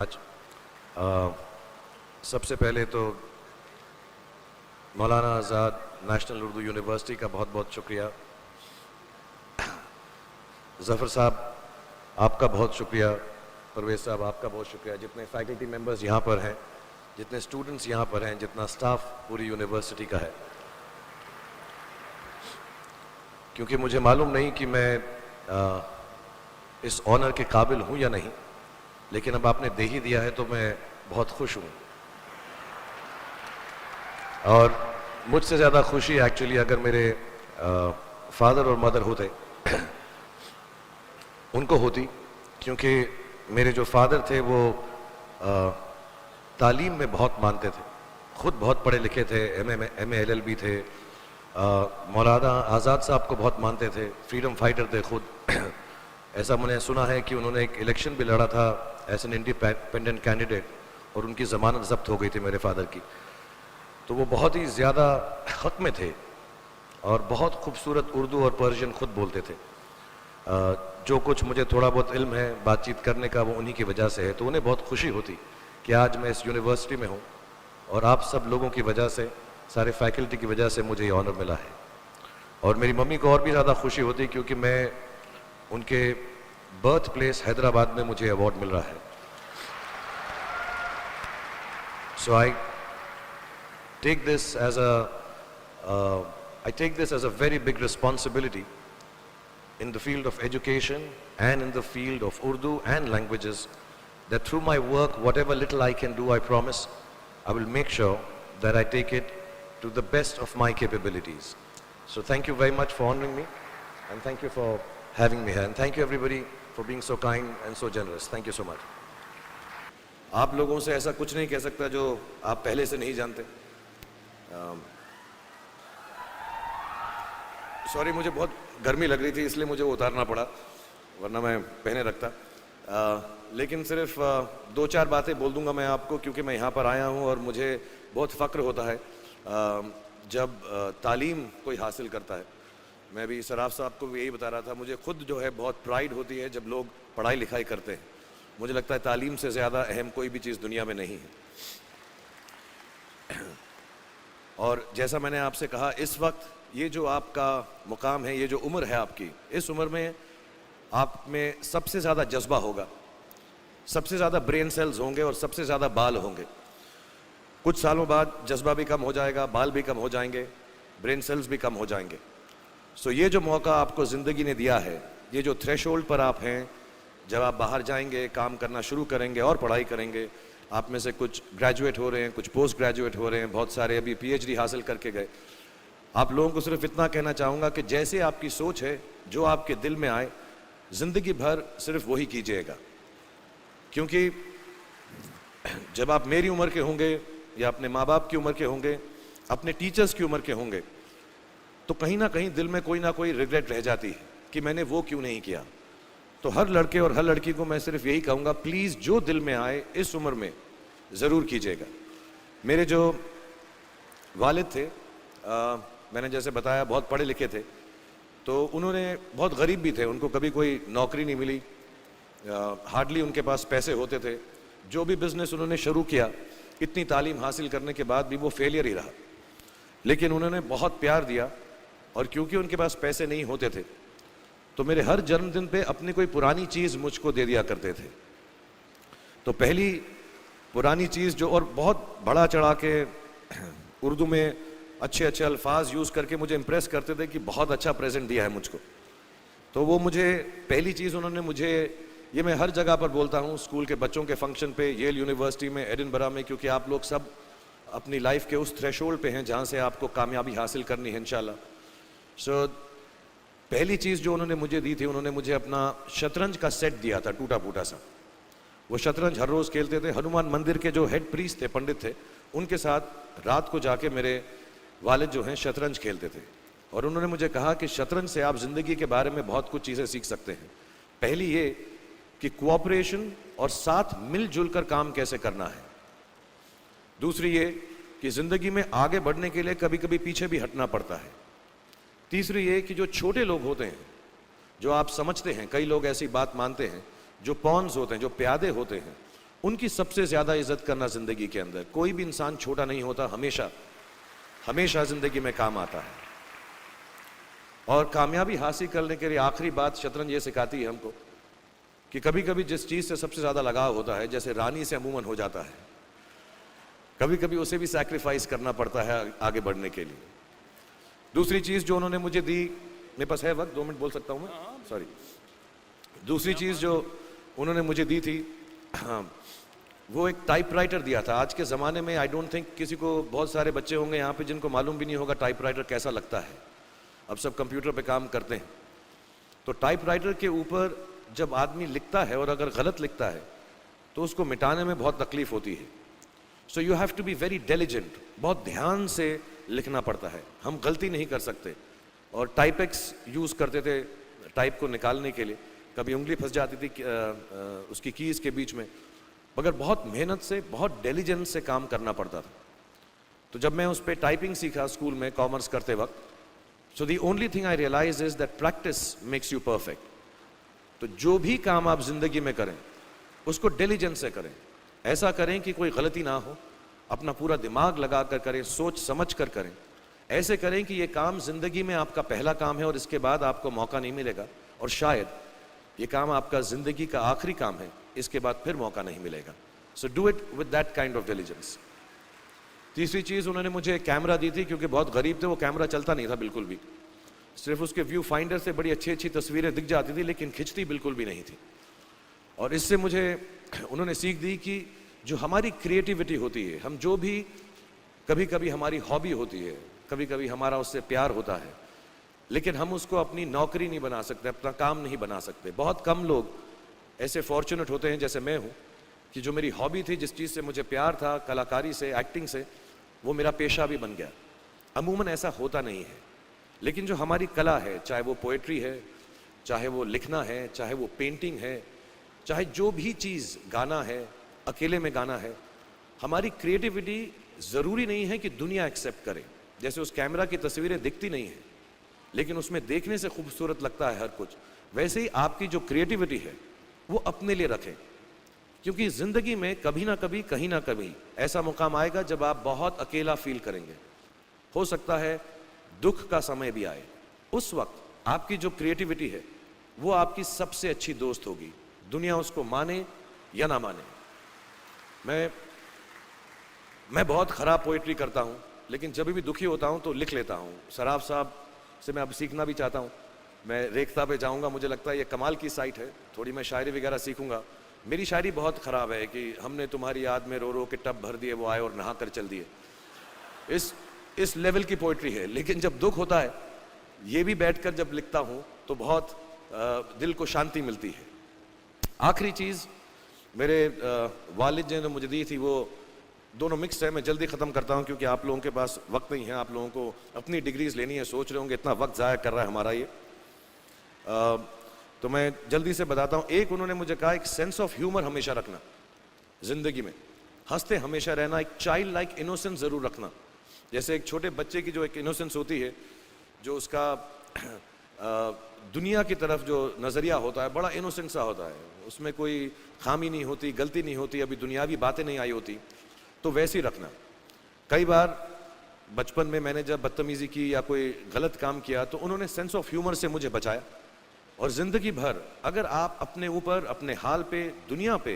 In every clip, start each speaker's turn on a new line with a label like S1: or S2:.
S1: आज सबसे पहले तो मौलाना आज़ाद नेशनल उर्दू यूनिवर्सिटी का बहुत बहुत शुक्रिया। ज़फ़र साहब आपका बहुत शुक्रिया, परवेज़ साहब आपका बहुत शुक्रिया, जितने फैकल्टी मेंबर्स यहाँ पर हैं, जितने स्टूडेंट्स यहाँ पर हैं, जितना स्टाफ पूरी यूनिवर्सिटी का है। क्योंकि मुझे मालूम नहीं कि मैं इस ऑनर के काबिल हूँ या नहीं, लेकिन अब आपने दे ही दिया है तो मैं बहुत खुश हूँ। और मुझसे ज़्यादा खुशी एक्चुअली अगर मेरे फादर और मदर होते उनको होती, क्योंकि मेरे जो फादर थे वो तालीम में बहुत मानते थे, खुद बहुत पढ़े लिखे थे, एम ए LLB थे। मौलाना आज़ाद साहब को बहुत मानते थे, फ्रीडम फाइटर थे खुद। ऐसा मैंने सुना है कि उन्होंने एक इलेक्शन भी लड़ा था एज एन इंडिपेंडेंट कैंडिडेट और उनकी ज़मानत ज़ब्त हो गई थी मेरे फादर की। तो वो बहुत ही ज़्यादा ख़त में थे और बहुत खूबसूरत उर्दू और पर्शियन खुद बोलते थे। जो कुछ मुझे थोड़ा बहुत इल्म है बातचीत करने का वो उन्हीं की वजह से है। तो उन्हें बहुत खुशी होती कि आज मैं इस यूनिवर्सिटी में हूँ और आप सब लोगों की वजह से, सारे फैकल्टी की वजह से मुझे ये ऑनर मिला है। और मेरी मम्मी को और भी ज़्यादा खुशी होती क्योंकि मैं उनके बर्थ प्लेस हैदराबाद में मुझे अवार्ड मिल रहा है। सो I take this as a very big responsibility in the field of education and in the field of Urdu and languages, that through my work, whatever little I can do, I promise, I will make sure that I take it to the best of my capabilities. So thank you very much for honoring me, and thank you for having me here, and thank you everybody for being so kind and so generous. Thank you so much. आप लोगों से ऐसा कुछ नहीं कह सकता जो आप पहले से नहीं जानते। सॉरी, मुझे बहुत गर्मी लग रही थी इसलिए मुझे वो उतारना पड़ा, वरना मैं पहने रखता। लेकिन सिर्फ 2-4 बातें बोल दूंगा मैं आपको, क्योंकि मैं यहाँ पर आया हूँ और मुझे बहुत फ़ख्र होता है जब तालीम कोई हासिल करता है। मैं भी सराफ साहब को भी यही बता रहा था, मुझे खुद जो है बहुत प्राइड होती है जब लोग पढ़ाई लिखाई करते हैं। मुझे लगता है तालीम से ज़्यादा अहम कोई भी चीज़ दुनिया में नहीं है। और जैसा मैंने आपसे कहा, इस वक्त ये जो आपका मुकाम है, ये जो उम्र है आपकी, इस उम्र में आप में सबसे ज़्यादा जज्बा होगा, सबसे ज़्यादा ब्रेन सेल्स होंगे और सबसे ज़्यादा बाल होंगे। कुछ सालों बाद जज्बा भी कम हो जाएगा, बाल भी कम हो जाएंगे, ब्रेन सेल्स भी कम हो जाएंगे। सो ये जो मौका आपको ज़िंदगी ने दिया है, ये जो थ्रेशोल्ड पर आप हैं, जब आप बाहर जाएंगे, काम करना शुरू करेंगे और पढ़ाई करेंगे, आप में से कुछ ग्रेजुएट हो रहे हैं, कुछ पोस्ट ग्रेजुएट हो रहे हैं, बहुत सारे अभी PhD हासिल करके गए। आप लोगों को सिर्फ इतना कहना चाहूँगा कि जैसे आपकी सोच है, जो आपके दिल में आए, ज़िंदगी भर सिर्फ वही कीजिएगा। क्योंकि जब आप मेरी उम्र के होंगे या अपने माँ बाप की उम्र के होंगे, अपने टीचर्स की उम्र के होंगे, तो कहीं ना कहीं दिल में कोई ना कोई रिग्रेट रह जाती है कि मैंने वो क्यों नहीं किया। तो हर लड़के और हर लड़की को मैं सिर्फ यही कहूँगा, प्लीज़ जो दिल में आए इस उम्र में ज़रूर कीजिएगा। मेरे जो वालिद थे, मैंने जैसे बताया बहुत पढ़े लिखे थे, तो उन्होंने बहुत गरीब भी थे, उनको कभी कोई नौकरी नहीं मिली, हार्डली उनके पास पैसे होते थे। जो भी बिज़नेस उन्होंने शुरू किया, इतनी तालीम हासिल करने के बाद भी वो फेलियर ही रहा। लेकिन उन्होंने बहुत प्यार दिया, और क्योंकि उनके पास पैसे नहीं होते थे तो मेरे हर जन्मदिन पे अपनी कोई पुरानी चीज़ मुझको दे दिया करते थे। तो पहली पुरानी चीज़ जो, और बहुत बड़ा चढ़ा के उर्दू में अच्छे अच्छे अल्फाज यूज़ करके मुझे इम्प्रेस करते थे कि बहुत अच्छा प्रेजेंट दिया है मुझको। तो वो मुझे पहली चीज़ उन्होंने मुझे, ये मैं हर जगह पर बोलता हूँ, स्कूल के बच्चों के फंक्शन पे, येल यूनिवर्सिटी में, एडिनबरा में, क्योंकि आप लोग सब अपनी लाइफ के उस थ्रेशोल्ड पे हैं जहाँ से आपको कामयाबी हासिल करनी है इंशाल्लाह। सो पहली चीज़ जो उन्होंने मुझे दी थी, उन्होंने मुझे अपना शतरंज का सेट दिया था, टूटा फूटा सा। वो शतरंज हर रोज़ खेलते थे। हनुमान मंदिर के जो हेड प्रीस्ट थे, पंडित थे, उनके साथ रात को जाके मेरे वालिद जो हैं शतरंज खेलते थे। और उन्होंने मुझे कहा कि शतरंज से आप ज़िंदगी के बारे में बहुत कुछ चीज़ें सीख सकते हैं। पहली ये कि कोऑपरेशन और साथ मिलजुल कर काम कैसे करना है। दूसरी ये कि ज़िंदगी में आगे बढ़ने के लिए कभी कभी पीछे भी हटना पड़ता है। तीसरी ये कि जो छोटे लोग होते हैं, जो आप समझते हैं, कई लोग ऐसी बात मानते हैं, जो पॉन्स होते हैं, जो प्यादे होते हैं, उनकी सबसे ज़्यादा इज्जत करना ज़िंदगी के अंदर। कोई भी इंसान छोटा नहीं होता, हमेशा हमेशा ज़िंदगी में काम आता है। और कामयाबी हासिल करने के लिए आखिरी बात शतरंज ये सिखाती है हमको कि कभी कभी जिस चीज़ से सबसे ज़्यादा लगाव होता है, जैसे रानी से अमूमन हो जाता है, कभी कभी उसे भी सैक्रिफाइस करना पड़ता है आगे बढ़ने के लिए। दूसरी चीज़ जो उन्होंने मुझे दी, मेरे पास है वक्त, 2 मिनट बोल सकता हूँ मैं, सॉरी। दूसरी चीज़ जो उन्होंने मुझे दी थी, वो एक टाइपराइटर दिया था। आज के ज़माने में आई डोंट थिंक किसी को, बहुत सारे बच्चे होंगे यहाँ पे जिनको मालूम भी नहीं होगा टाइपराइटर कैसा लगता है। अब सब कंप्यूटर पे काम करते हैं, तो टाइपराइटर के ऊपर जब आदमी लिखता है और अगर गलत लिखता है तो उसको मिटाने में बहुत तकलीफ होती है। So you have to be very diligent, बहुत ध्यान से लिखना पड़ता है, हम गलती नहीं कर सकते। और टाइपेक्स यूज़ करते थे टाइप को निकालने के लिए, कभी उंगली फंस जाती थी उसकी कीज़ के बीच में, मगर बहुत मेहनत से, बहुत डिलिजेंस से काम करना पड़ता था। तो जब मैं उस पर टाइपिंग सीखा स्कूल में कॉमर्स करते वक्त, so the only thing I realise is that practice makes you perfect. तो जो भी काम आप जिंदगी में करें उसको डिलिजेंस से करें, ऐसा करें कि कोई गलती ना हो, अपना पूरा दिमाग लगा कर करें, सोच समझ कर करें, ऐसे करें कि ये काम जिंदगी में आपका पहला काम है और इसके बाद आपको मौका नहीं मिलेगा, और शायद ये काम आपका जिंदगी का आखिरी काम है, इसके बाद फिर मौका नहीं मिलेगा। So do it with that kind of diligence. तीसरी चीज़ उन्होंने मुझे कैमरा दी थी, क्योंकि बहुत गरीब थे, वो कैमरा चलता नहीं था बिल्कुल भी, सिर्फ उसके व्यू फाइंडर से बड़ी अच्छी अच्छी तस्वीरें दिख जाती थी, लेकिन खिंचती बिल्कुल भी नहीं थी। और इससे मुझे उन्होंने सीख दी कि जो हमारी क्रिएटिविटी होती है, हम जो भी, कभी कभी हमारी हॉबी होती है, कभी कभी हमारा उससे प्यार होता है, लेकिन हम उसको अपनी नौकरी नहीं बना सकते, अपना काम नहीं बना सकते। बहुत कम लोग ऐसे फॉर्चुनेट होते हैं जैसे मैं हूँ कि जो मेरी हॉबी थी, जिस चीज़ से मुझे प्यार था, कलाकारी से, एक्टिंग से, वो मेरा पेशा भी बन गया। अमूमन ऐसा होता नहीं है, लेकिन जो हमारी कला है, चाहे वो पोएट्री है, चाहे वो लिखना है, चाहे वो पेंटिंग है, चाहे जो भी चीज़, गाना है, अकेले में गाना है, हमारी क्रिएटिविटी ज़रूरी नहीं है कि दुनिया एक्सेप्ट करे। जैसे उस कैमरा की तस्वीरें दिखती नहीं हैं, लेकिन उसमें देखने से खूबसूरत लगता है हर कुछ, वैसे ही आपकी जो क्रिएटिविटी है वो अपने लिए रखें, क्योंकि ज़िंदगी में कभी ना कभी, कहीं ना कभी ऐसा मुकाम आएगा जब आप बहुत अकेला फील करेंगे। हो सकता है दुख का समय भी आए, उस वक्त आपकी जो क्रिएटिविटी है वो आपकी सबसे अच्छी दोस्त होगी, दुनिया उसको माने या ना माने। मैं बहुत ख़राब पोइट्री करता हूँ, लेकिन जब भी दुखी होता हूँ तो लिख लेता हूँ। सराफ साहब से मैं अब सीखना भी चाहता हूँ, मैं रेख्ता पे जाऊँगा, मुझे लगता है ये कमाल की साइट है, थोड़ी मैं शायरी वगैरह सीखूँगा। मेरी शायरी बहुत ख़राब है कि हमने तुम्हारी याद में रो रो के टब भर दिए, वो आए और नहा कर चल दिए, इस लेवल की पोइट्री है। लेकिन जब दुख होता है, ये भी बैठकर जब लिखता हूँ तो बहुत दिल को शांति मिलती है। आखिरी चीज़ मेरे वालिद जी ने मुझे दी थी, वो दोनों मिक्स है, मैं जल्दी ख़त्म करता हूँ क्योंकि आप लोगों के पास वक्त नहीं है, आप लोगों को अपनी डिग्रीज लेनी है, सोच रहे होंगे इतना वक्त ज़ाया कर रहा है हमारा ये। तो मैं जल्दी से बताता हूँ। एक उन्होंने मुझे कहा, एक सेंस ऑफ ह्यूमर हमेशा रखना ज़िंदगी में, हंसते हमेशा रहना, एक चाइल्ड लाइक इनोसेंस ज़रूर रखना। जैसे एक छोटे बच्चे की जो एक इनोसेंस होती है, जो उसका दुनिया की तरफ जो नज़रिया होता है बड़ा इनोसेंट सा होता है, उसमें कोई खामी नहीं होती, गलती नहीं होती, अभी दुनियावी बातें नहीं आई होती, तो वैसे ही रखना। कई बार बचपन में मैंने जब बदतमीज़ी की या कोई गलत काम किया तो उन्होंने सेंस ऑफ ह्यूमर से मुझे बचाया। और ज़िंदगी भर अगर आप अपने ऊपर, अपने हाल पे, दुनिया पे,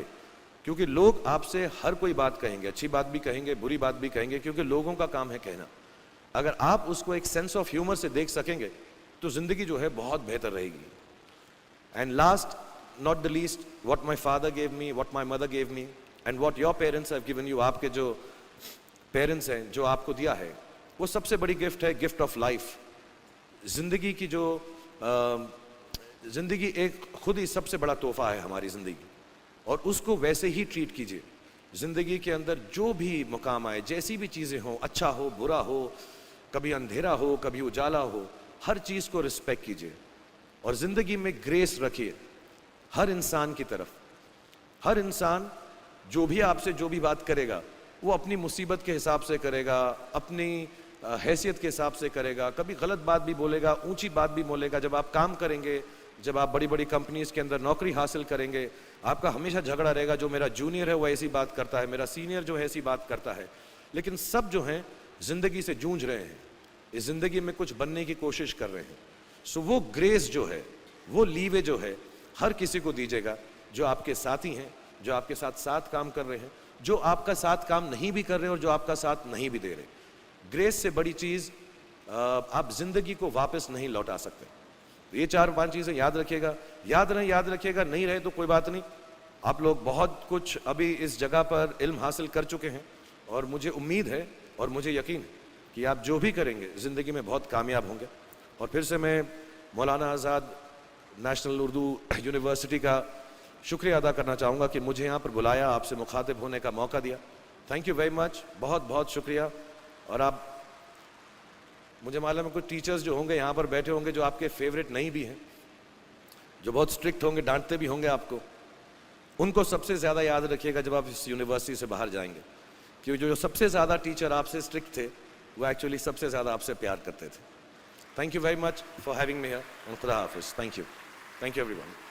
S1: क्योंकि लोग आपसे हर कोई बात कहेंगे, अच्छी बात भी कहेंगे, बुरी बात भी कहेंगे, क्योंकि लोगों का काम है कहना, अगर आप उसको एक सेंस ऑफ ह्यूमर से देख सकेंगे तो ज़िंदगी जो है बहुत बेहतर रहेगी। And last not the least, what my father gave me, what my mother gave me and what your parents have given you, आपके जो पेरेंट्स हैं, जो आपको दिया है, वो सबसे बड़ी गिफ्ट है, गिफ्ट ऑफ लाइफ। ज़िंदगी की जो ज़िंदगी एक खुद ही सबसे बड़ा तोहफा है हमारी ज़िंदगी, और उसको वैसे ही ट्रीट कीजिए। ज़िंदगी के अंदर जो भी मुकाम आए, जैसी भी चीज़ें हों, अच्छा हो, बुरा हो, कभी अंधेरा हो, कभी उजाला हो, हर चीज़ को रिस्पेक्ट कीजिए और ज़िंदगी में ग्रेस रखिए हर इंसान की तरफ। हर इंसान जो भी आपसे जो भी बात करेगा वो अपनी मुसीबत के हिसाब से करेगा, अपनी हैसियत के हिसाब से करेगा, कभी गलत बात भी बोलेगा, ऊंची बात भी बोलेगा। जब आप काम करेंगे, जब आप बड़ी बड़ी कंपनीज के अंदर नौकरी हासिल करेंगे, आपका हमेशा झगड़ा रहेगा, जो मेरा जूनियर है वो ऐसी बात करता है, मेरा सीनियर जो है ऐसी बात करता है। लेकिन सब जो हैं ज़िंदगी से जूझ रहे हैं, इस ज़िंदगी में कुछ बनने की कोशिश कर रहे हैं। सो वो ग्रेस जो है, वो लीवे जो है, हर किसी को दीजिएगा जो आपके साथी हैं, जो आपके साथ साथ काम कर रहे हैं, जो आपका साथ काम नहीं भी कर रहे और जो आपका साथ नहीं भी दे रहे। ग्रेस से बड़ी चीज़ आप ज़िंदगी को वापस नहीं लौटा सकते। ये 4-5 चीज़ें याद रखिएगा। याद रखिएगा, नहीं रहे तो कोई बात नहीं। आप लोग बहुत कुछ अभी इस जगह पर इल्म हासिल कर चुके हैं और मुझे उम्मीद है और मुझे यकीन है कि आप जो भी करेंगे ज़िंदगी में बहुत कामयाब होंगे। और फिर से मैं मौलाना आज़ाद नेशनल उर्दू यूनिवर्सिटी का शुक्रिया अदा करना चाहूँगा कि मुझे यहाँ पर बुलाया, आपसे मुखातिब होने का मौका दिया। थैंक यू वेरी मच, बहुत बहुत शुक्रिया। और आप, मुझे मालूम है कुछ टीचर्स जो होंगे यहाँ पर बैठे होंगे जो आपके फेवरेट नहीं भी हैं, जो बहुत स्ट्रिक्ट होंगे, डांटते भी होंगे आपको, उनको सबसे ज़्यादा याद रखिएगा जब आप इस यूनिवर्सिटी से बाहर जाएंगे, क्योंकि जो सबसे ज़्यादा टीचर आपसे स्ट्रिक्ट थे वो एक्चुअली सबसे ज़्यादा आपसे प्यार करते थे। Thank you very much for having me here, and खुदा हाफिज़। Thank you everyone.